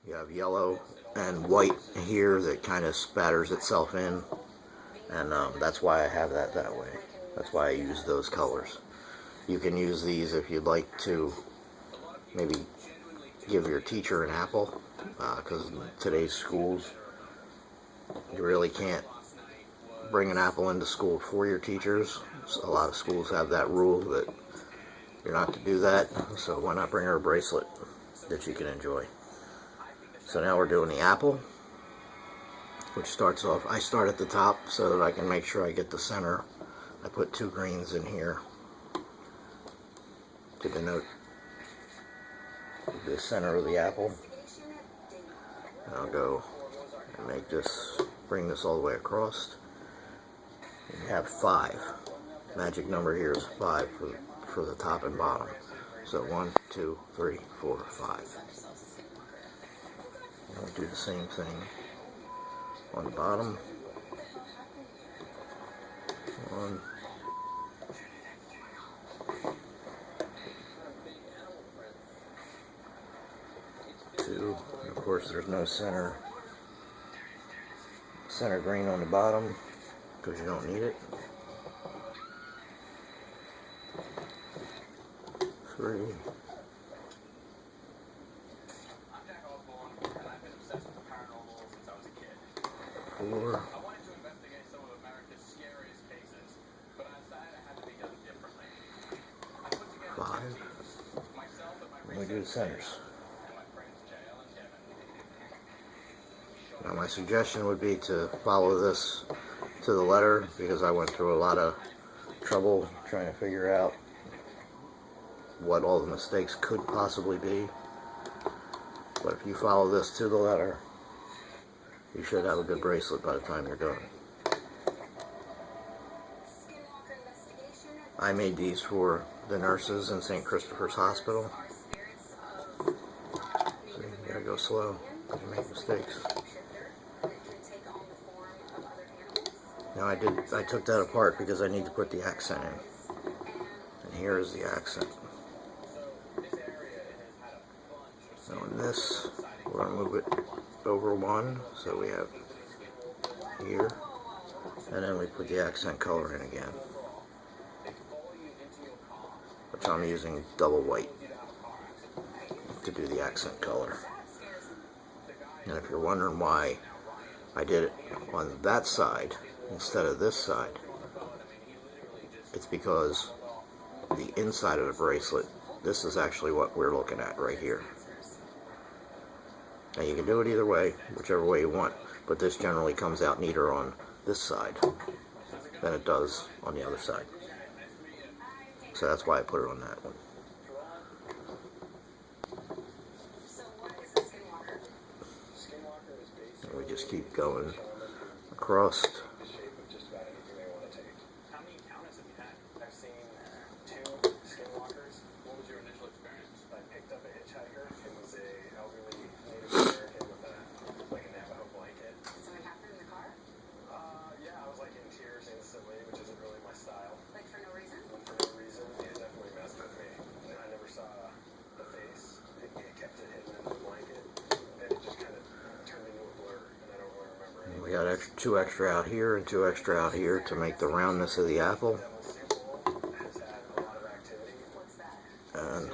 You have yellow and white here that kind of spatters itself in, and that's why I have that way. That's why I use those colors. You can use these if you'd like to maybe give your teacher an apple, because in today's schools you really can't bring an apple into school for your teachers. A lot of schools have that rule that you're not to do that, so why not bring her a bracelet that she can enjoy. So now we're doing the apple, which starts off, I start at the top so that I can make sure I get the center. I put 2 greens in here to denote the center of the apple. And I'll go and make this, bring this all the way across. You have 5. Magic number here is 5 for the top and bottom. So 1, 2, 3, 4, 5. And we'll do the same thing on the bottom. 1, 2, and of course there's no center green on the bottom because you don't need it. 3, 4, 5, and we do the centers. Now my suggestion would be to follow this to the letter, because I went through a lot of trouble trying to figure out what all the mistakes could possibly be. But if you follow this to the letter, you should have a good bracelet by the time you're done. I made these for the nurses in St. Christopher's Hospital. So you gotta go slow because you make mistakes. Now I took that apart because I need to put the accent in. And here is the accent. So in this, we're going to move it over 1, so we have here. And then we put the accent color in again, which I'm using double white to do the accent color. And if you're wondering why I did it on that side instead of this side, it's because the inside of the bracelet, this is actually what we're looking at right here. Now you can do it either way, whichever way you want, but this generally comes out neater on this side than it does on the other side. So that's why I put it on that one. And we just keep going across. We got 2 extra out here and 2 extra out here to make the roundness of the apple. And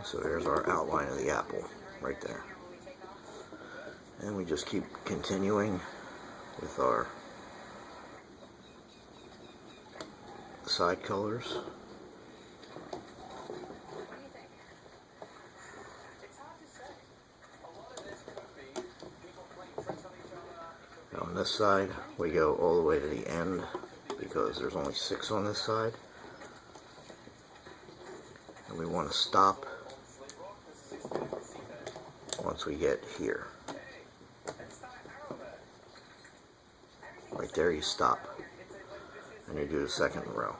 so there's our outline of the apple right there. And we just keep continuing with our side colors. Now on this side, we go all the way to the end because there's only 6 on this side. And we want to stop once we get here. Right there you stop and you do the second row.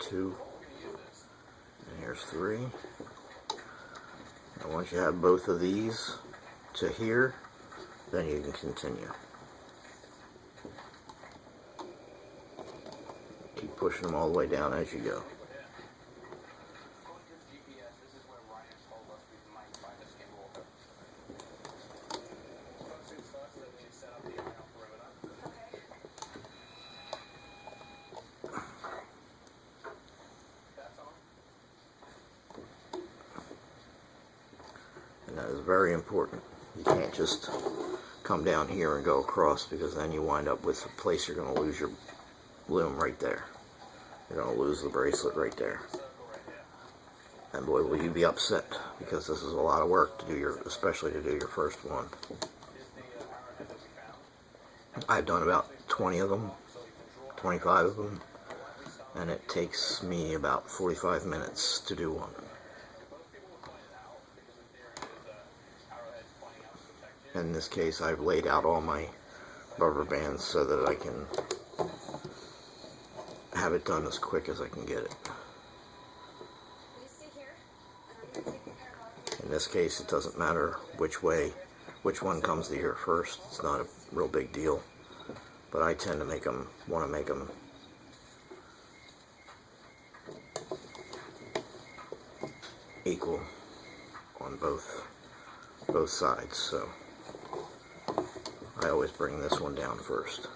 2, and here's 3. And once you have both of these to here, then you can continue. Keep pushing them all the way down as you go. And that is very important. You can't just come down here and go across, because then you wind up with a place you're going to lose your loom right there. You're going to lose the bracelet right there. And boy, will you be upset, because this is a lot of work to do especially to do your first one. I've done about 20 of them, 25 of them, and it takes me about 45 minutes to do one. In this case, I've laid out all my rubber bands so that I can have it done as quick as I can get it. In this case, it doesn't matter which one comes to here first. It's not a real big deal, but I tend to want to make them equal on both sides, so I always bring this one down first.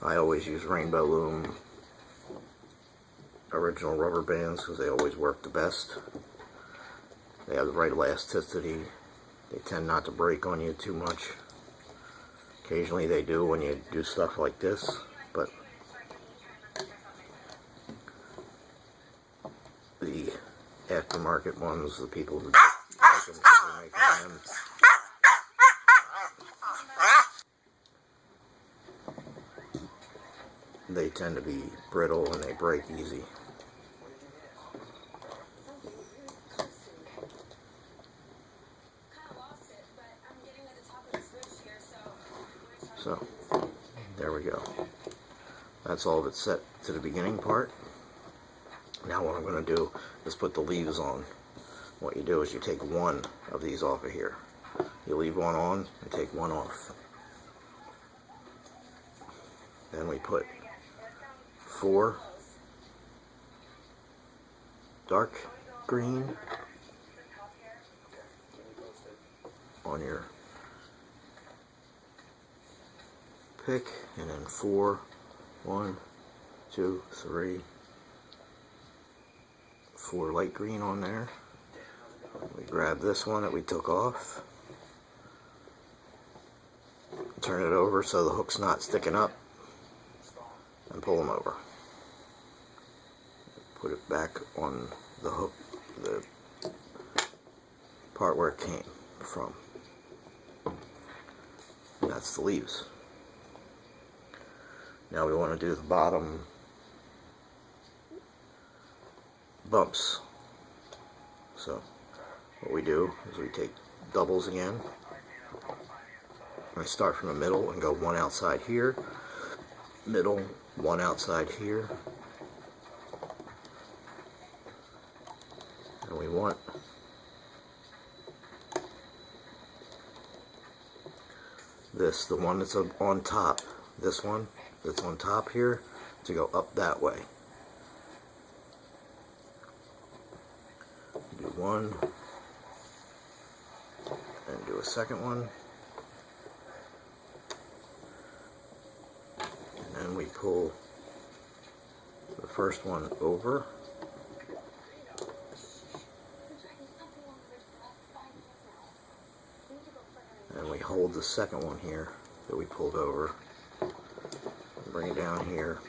I always use Rainbow Loom original rubber bands because they always work the best. They have the right elasticity. They tend not to break on you too much. Occasionally they do when you do stuff like this, but the aftermarket ones, the people who make them, they tend to be brittle and they break easy. So, there we go. That's all of it set to the beginning part. Now what I'm going to do is put the leaves on. What you do is you take one of these off of here. You leave one on and take one off. Then we put 4 dark green on your pick, and then 4, 1, 2, 3, 4 light green on there. We grab this one that we took off, turn it over so the hook's not sticking up, and pull them over. Put it back on the hook, the part where it came from. And that's the leaves. Now we want to do the bottom bumps. So what we do is we take doubles again. I start from the middle and go one outside here, middle, one outside here, and we want this, the one that's on top, this one that's on top here, to go up that way. Do one, and do a second one, and then we pull the first one over, and we hold the second one here that we pulled over, and bring it down here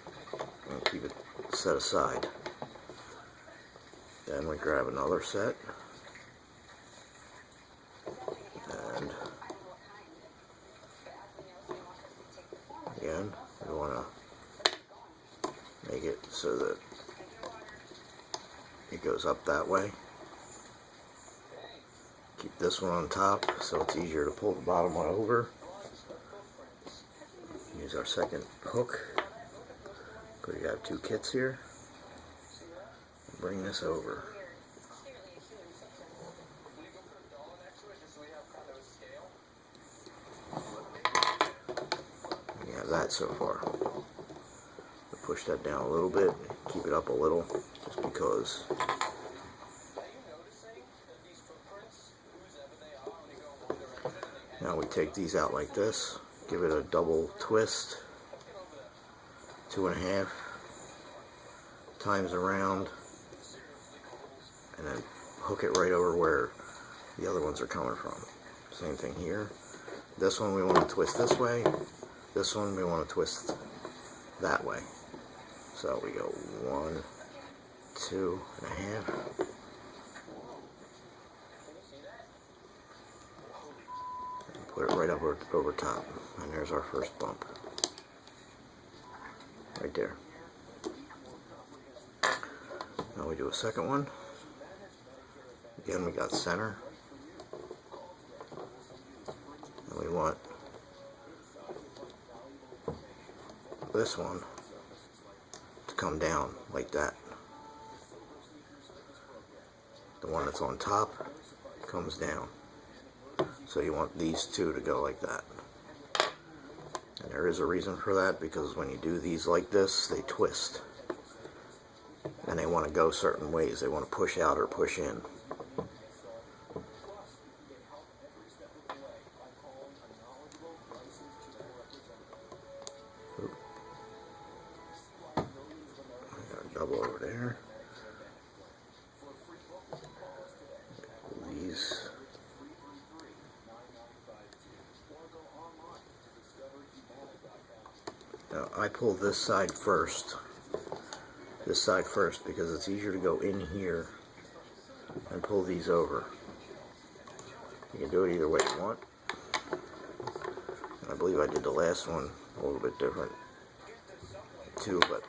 and keep it set aside. Then we grab another set, and again we want to make it so that it goes up that way. Keep this one on top so it's easier to pull the bottom one over. Use our second hook, because you have two kits here. Bring this over. You have that so far. Push that down a little bit, keep it up a little, just because. Now we take these out like this, give it a double twist, 2.5 times around, and then hook it right over where the other ones are coming from. Same thing here. This one we want to twist this way, this one we want to twist that way. So we go 1, 2.5. Put it right up over top, and there's our first bump. Right there. Now we do a second one. Again, we got center. And we want this one to come down like that. The one that's on top comes down. So you want these two to go like that. And there is a reason for that, because when you do these like this, they twist. And they want to go certain ways. They want to push out or push in. Oop. I got a double over there. These. Now, I pull this side first, because it's easier to go in here and pull these over. You can do it either way you want. And I believe I did the last one a little bit different too, but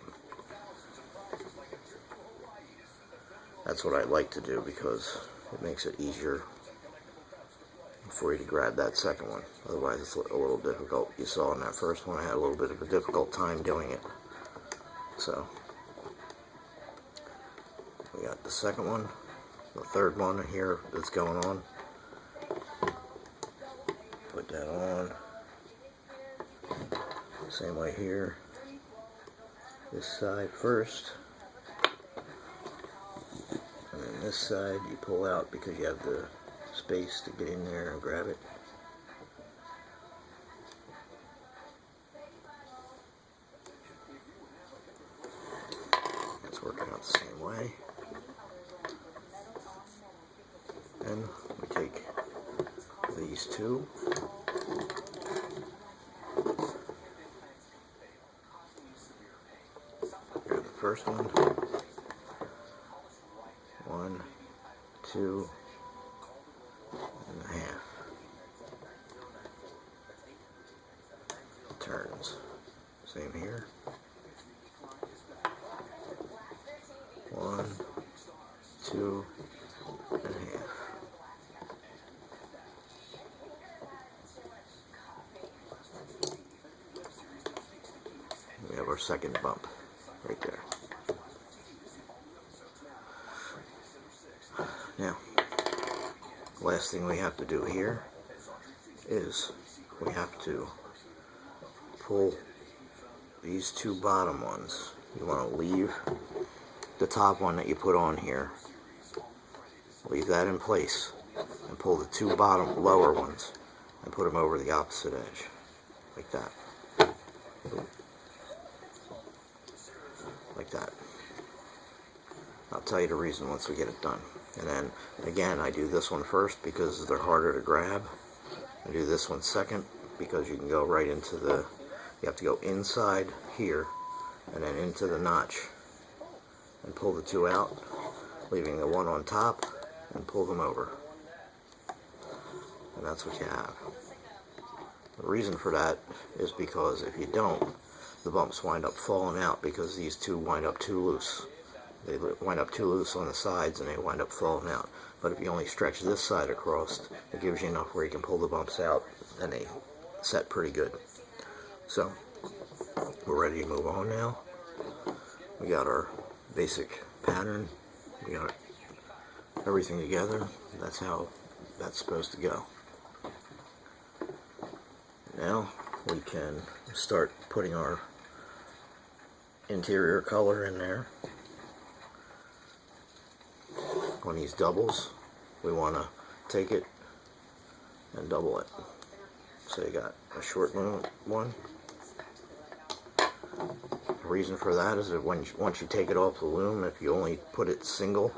that's what I like to do, because it makes it easier for you to grab that second one. Otherwise it's a little difficult. You saw in that first one I had a little bit of a difficult time doing it. So we got the second one, the third one here that's going on. Put that on. Same way here. This side first. And then this side you pull out because you have the space to get in there and grab it. It's working out the same way. Then we take these two. Grab the first one. 1, 2. And a half. Turns. Same here. 1, 2 and a half. We have our second bump right there. Now, last thing we have to do here is we have to pull these two bottom ones. You want to leave the top one that you put on here, leave that in place, and pull the two bottom lower ones and put them over the opposite edge like that. Like that. I'll tell you the reason once we get it done. And then again, I do this one first because they're harder to grab. I do this one second because you can go right into the, you have to go inside here and then into the notch and pull the two out, leaving the one on top, and pull them over. And that's what you have. The reason for that is because if you don't, the bumps wind up falling out because these two wind up too loose. They wind up too loose on the sides and they wind up falling out. But if you only stretch this side across, it gives you enough where you can pull the bumps out and they set pretty good. So we're ready to move on now. We got our basic pattern. We got everything together. That's how that's supposed to go. Now we can start putting our interior color in there. On these doubles, we want to take it and double it. So you got a short one. The reason for that is that once you take it off the loom, if you only put it single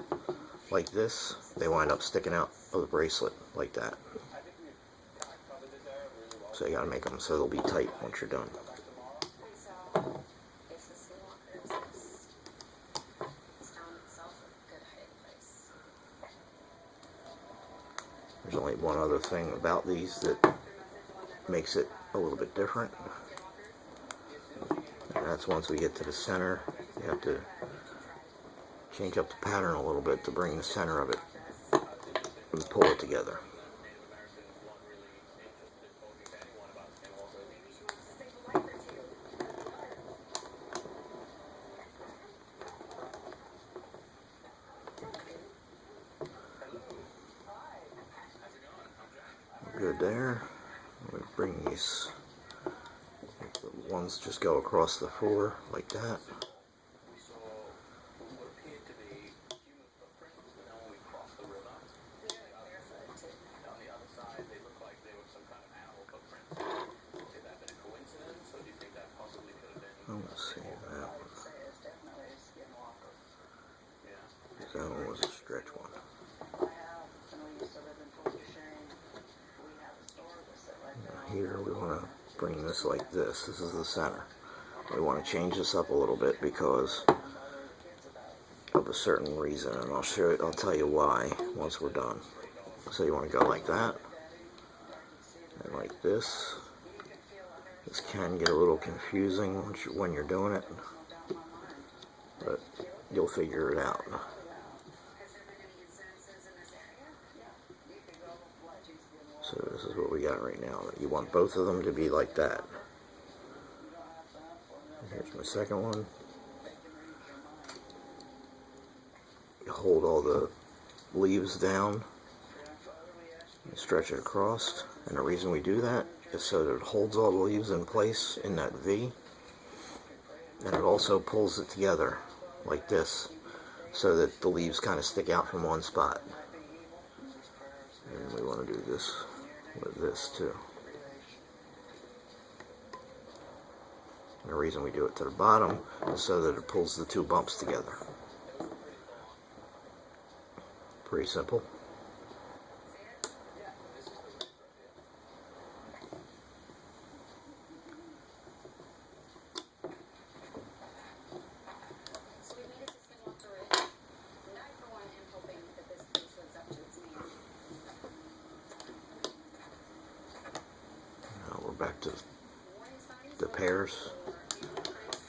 like this, they wind up sticking out of the bracelet like that. So you gotta make them so they'll be tight once you're done. There's only one other thing about these that makes it a little bit different. And that's once we get to the center, you have to change up the pattern a little bit to bring the center of it and pull it together. Good there. We bring these ones just go across the floor like that. Let's see that one. That one was a stretch one. Here we want to bring this like this. This is the center. We want to change this up a little bit because of a certain reason, and I'll tell you why once we're done. So you want to go like that and like this. This can get a little confusing when you're doing it, but you'll figure it out. So this is what we got right now. You want both of them to be like that. Here's my second one. You hold all the leaves down and stretch it across. And the reason we do that is so that it holds all the leaves in place in that V. And it also pulls it together like this so that the leaves kind of stick out from one spot. And we want to do this with this too. And the reason we do it to the bottom is so that it pulls the two bumps together. Pretty simple. Back to the pairs.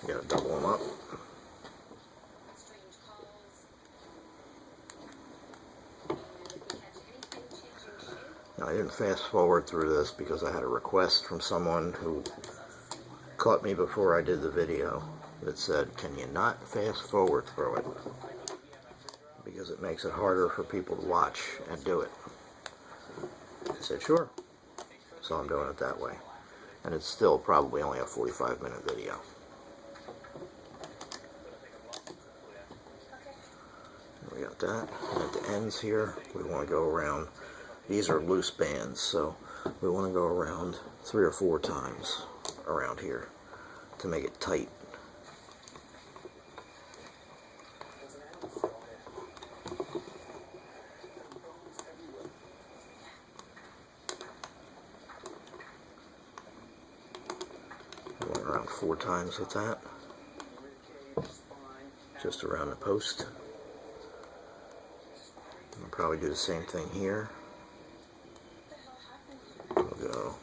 You gotta double them up. Now I didn't fast forward through this because I had a request from someone who caught me before I did the video that said, can you not fast forward through it? Because it makes it harder for people to watch and do it. I said, sure. So I'm doing it that way. And it's still probably only a 45-minute video. We got that. And at the ends here, we want to go around. These are loose bands, so we want to go around 3 or 4 times around here to make it tight. Around 4 times with that, just around the post. I'll probably do the same thing here. We'll go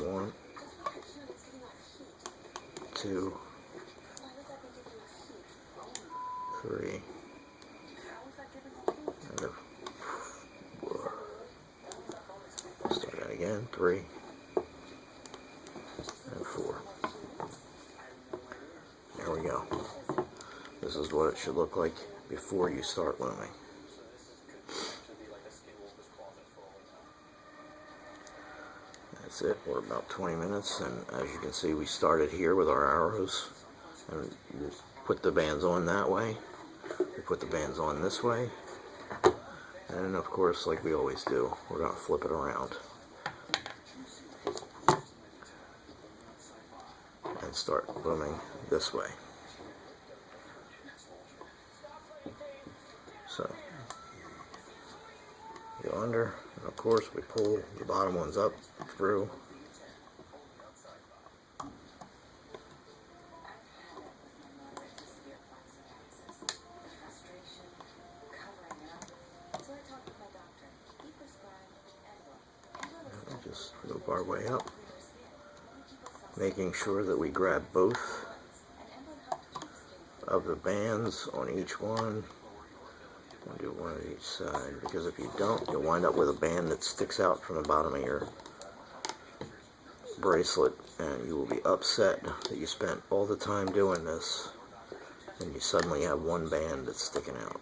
1, 2, 3, and start that again, 3. This is what it should look like before you start looming. That's it. We're about 20 minutes, and as you can see, we started here with our arrows, and we'll put the bands on that way. We put the bands on this way, and of course, like we always do, we're going to flip it around and start looming this way. So, go under, and of course we pull the bottom ones up through. And just move our way up, making sure that we grab both of the bands on each one. I'll do one on each side, because if you don't, you'll wind up with a band that sticks out from the bottom of your bracelet, and you will be upset that you spent all the time doing this and you suddenly have one band that's sticking out.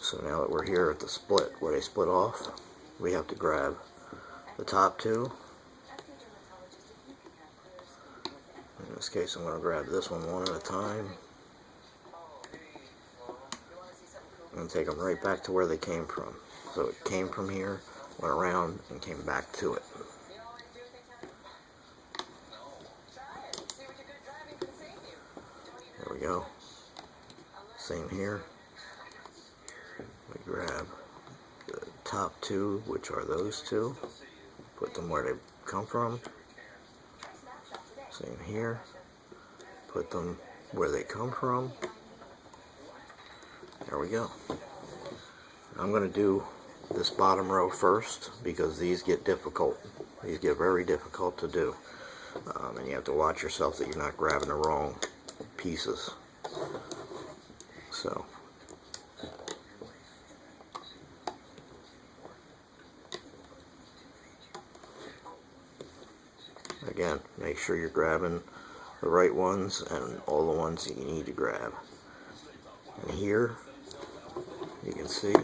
So now that we're here at the split, where they split off, we have to grab the top two. In this case, I'm going to grab this one at a time and take them right back to where they came from. So it came from here, went around, and came back to it. There we go. Same here. We grab the top two, which are those two, put them where they come from. Same here, put them where they come from. There we go. I'm going to do this bottom row first, because these get difficult. These get very difficult to do. And you have to watch yourself that you're not grabbing the wrong pieces. So, again, make sure you're grabbing the right ones and all the ones that you need to grab. And here, you can see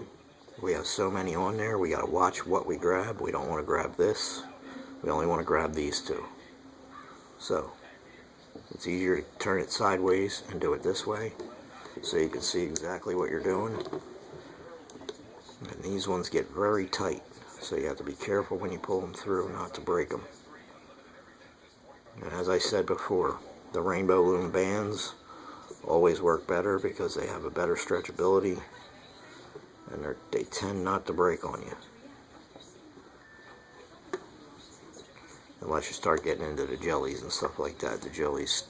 we have so many on there, we got to watch what we grab. We don't want to grab this. We only want to grab these two. So, it's easier to turn it sideways and do it this way, so you can see exactly what you're doing. And these ones get very tight, so you have to be careful when you pull them through not to break them. And as I said before, the Rainbow Loom bands always work better because they have a better stretchability, and they tend not to break on you. Unless you start getting into the jellies and stuff like that. The jellies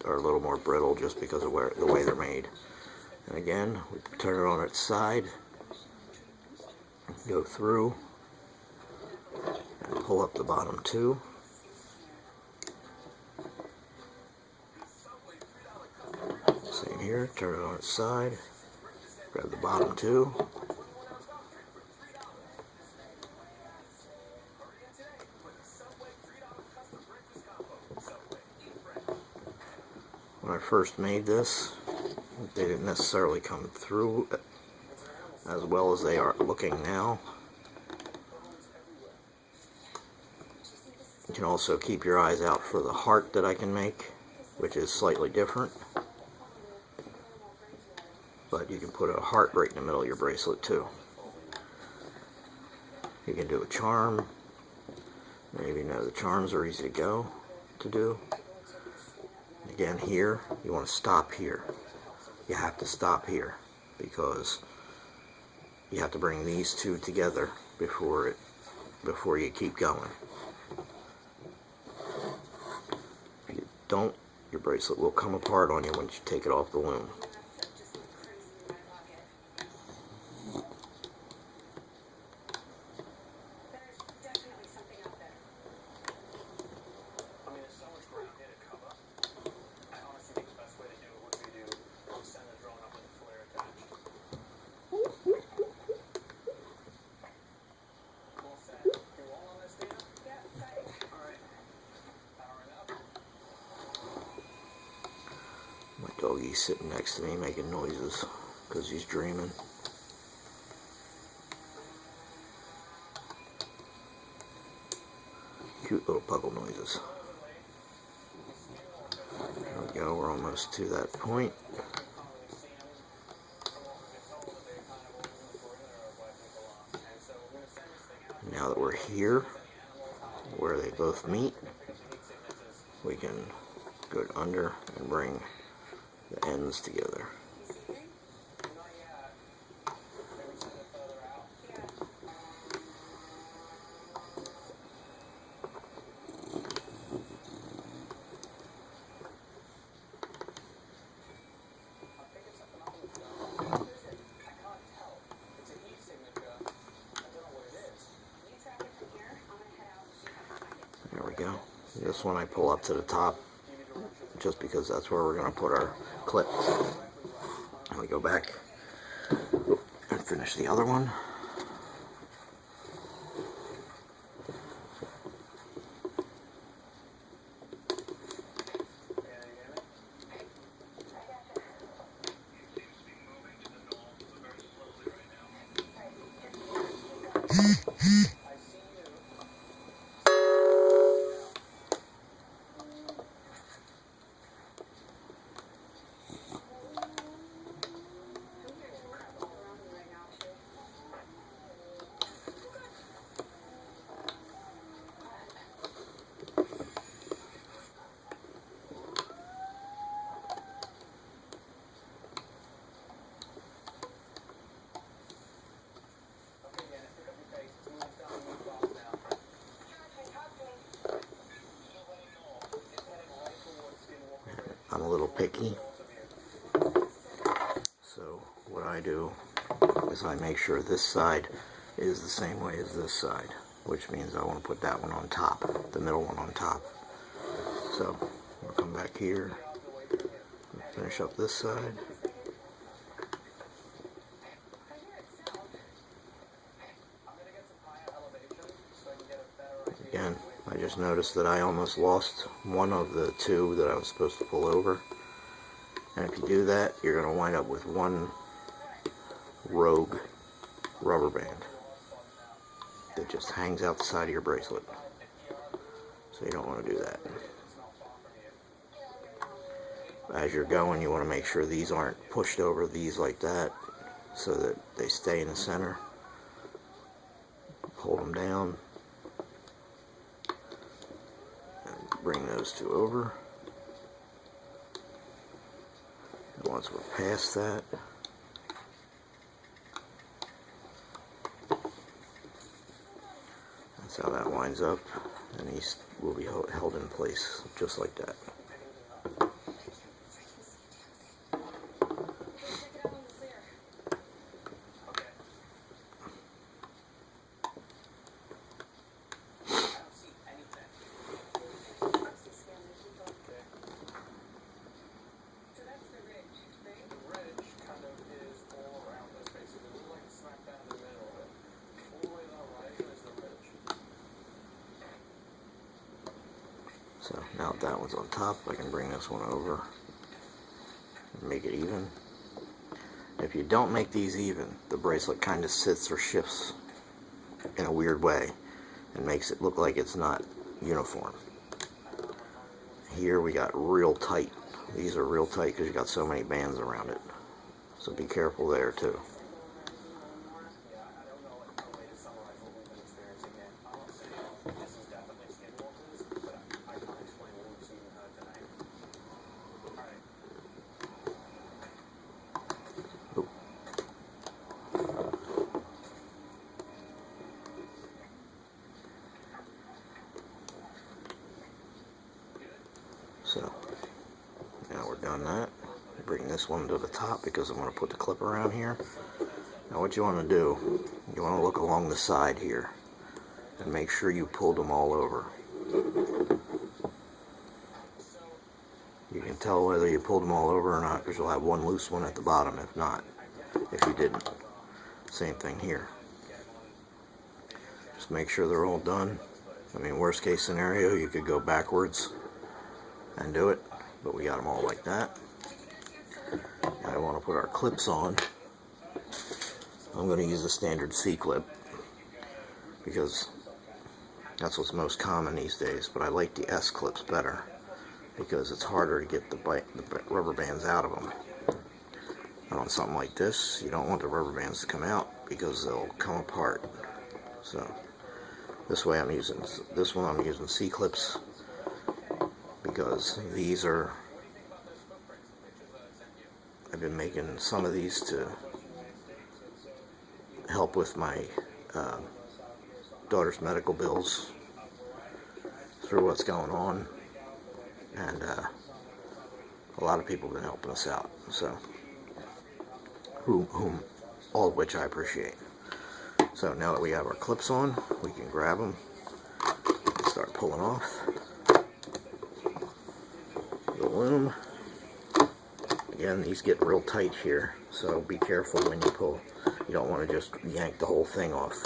are a little more brittle just because of the way they're made. And again, we turn it on its side, go through, and pull up the bottom two. Same here, turn it on its side, grab the bottom two. When I first made this, they didn't necessarily come through as well as they are looking now. You can also keep your eyes out for the heart that I can make, which is slightly different. But you can put a heart right in the middle of your bracelet too. You can do a charm. Maybe you know the charms are easy to do. Again, here, you want to stop here. You have to stop here because you have to bring these two together before you keep going. If you don't, your bracelet will come apart on you once you take it off the loom. He's sitting next to me making noises because he's dreaming. Cute little puggle noises. There we go, we're almost to that point. Now that we're here, where they both meet, we can go under and bring the ends together. There we go. This one I pull up to the top just because that's where we're going to put our clip. And we go back and finish the other one. I'm a little picky, so what I do is I make sure this side is the same way as this side, which means I want to put that one on top, the middle one on top. So we'll come back here, finish up this side. Again, I just noticed that I almost lost one of the two that I was supposed to pull over. And if you do that, you're going to wind up with one rogue rubber band that just hangs out the side of your bracelet. So you don't want to do that. As you're going, you want to make sure these aren't pushed over these like that so that they stay in the center. Hold them down. Bring those two over. And once we're past that, that's how that winds up, and these will be held in place just like that. So now that that one's on top, I can bring this one over and make it even. If you don't make these even, the bracelet kind of sits or shifts in a weird way and makes it look like it's not uniform. Here we got real tight. These are real tight because you got so many bands around it. So be careful there too. So now we're done that. Bring this one to the top because I'm going to put the clip around here. Now what you want to do, you want to look along the side here and make sure you pulled them all over. You can tell whether you pulled them all over or not because you'll have one loose one at the bottom if not, if you didn't. Same thing here. Just make sure they're all done. I mean, worst case scenario, you could go backwards and do it, but we got them all like that. I want to put our clips on. I'm going to use the standard C clip because that's what's most common these days, but I like the S clips better because it's harder to get the rubber bands out of them. And on something like this, you don't want the rubber bands to come out because they'll come apart. So this way I'm using C clips because these are, I've been making some of these to help with my daughter's medical bills through what's going on, and a lot of people have been helping us out, so whom all of which I appreciate. So now that we have our clips on, we can grab them and start pulling off the loom. Again, these get real tight here, so be careful when you pull. You don't want to just yank the whole thing off.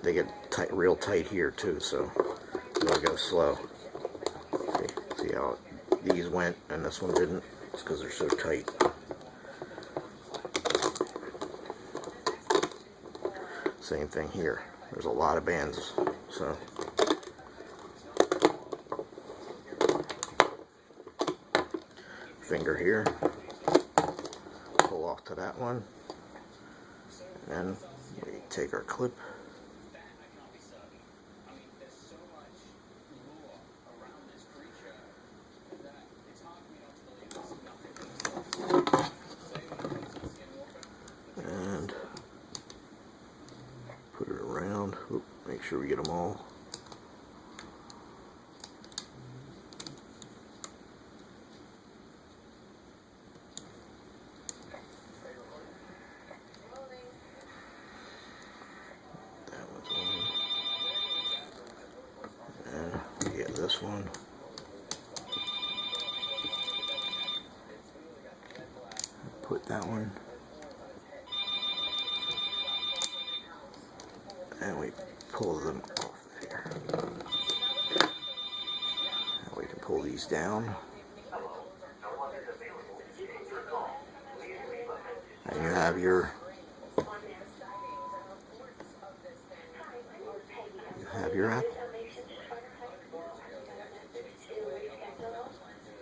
They get tight, real tight here too, so you gotta go slow. See how these went and this one didn't? It's because they're so tight. Same thing here. There's a lot of bands, so finger here, pull off to that one, and then we take our clip, and put it around. Oop, make sure we get them all. This one, put that one, and we pull them off of here. And we can pull these down, and you have your apple.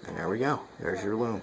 And there we go. There's your loom.